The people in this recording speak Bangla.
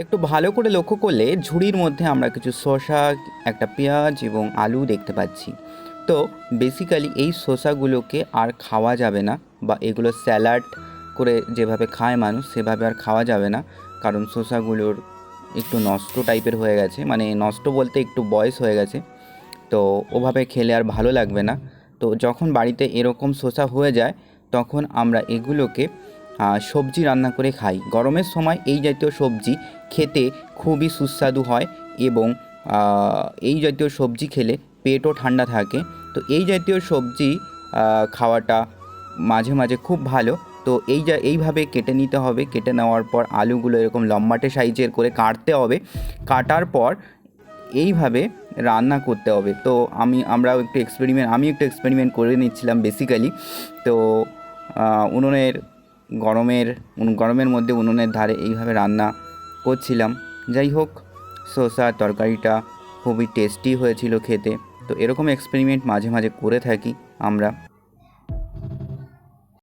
একটু ভালো করে লক্ষ্য করলে ঝুড়ির মধ্যে আমরা কিছু শসা, একটা পেঁয়াজ এবং আলু দেখতে পাচ্ছি। তো বেসিক্যালি এই শসাগুলোকে আর খাওয়া যাবে না, বা এগুলো স্যালাড করে যেভাবে খায় মানুষ সেভাবে আর খাওয়া যাবে না। কারণ শসাগুলোর একটু নষ্ট টাইপের হয়ে গেছে, মানে নষ্ট বলতে একটু বয়স হয়ে গেছে। তো ওভাবে খেলে আর ভালো লাগবে না। তো যখন বাড়িতে এরকম শসা হয়ে যায় তখন আমরা এগুলোকে সবজি রান্না করে খাই। গরমের সময় এই জাতীয় সবজি খেতে খুবই সুস্বাদু হয়, এবং এই জাতীয় সবজি খেলে পেটও ঠান্ডা থাকে। তো এই জাতীয় সবজি খাওয়াটা মাঝে মাঝে খুব ভালো। তো এইভাবে কেটে নিতে হবে। কেটে নেওয়ার পর আলুগুলো এরকম লম্বাটে সাইজের করে কাটতে হবে। কাটার পর এইভাবে রান্না করতে হবে। তো আমি একটু এক্সপেরিমেন্ট করে নিচ্ছিলাম বেসিক্যালি। তো উনুনের গরমের মধ্যে উনুনের ধারে এইভাবে রান্না করছিলাম। যাই হোক, শসার তরকারিটা খুবই টেস্টি হয়েছিল খেতে। তো এরকম এক্সপেরিমেন্ট মাঝে মাঝে করে থাকি আমরা।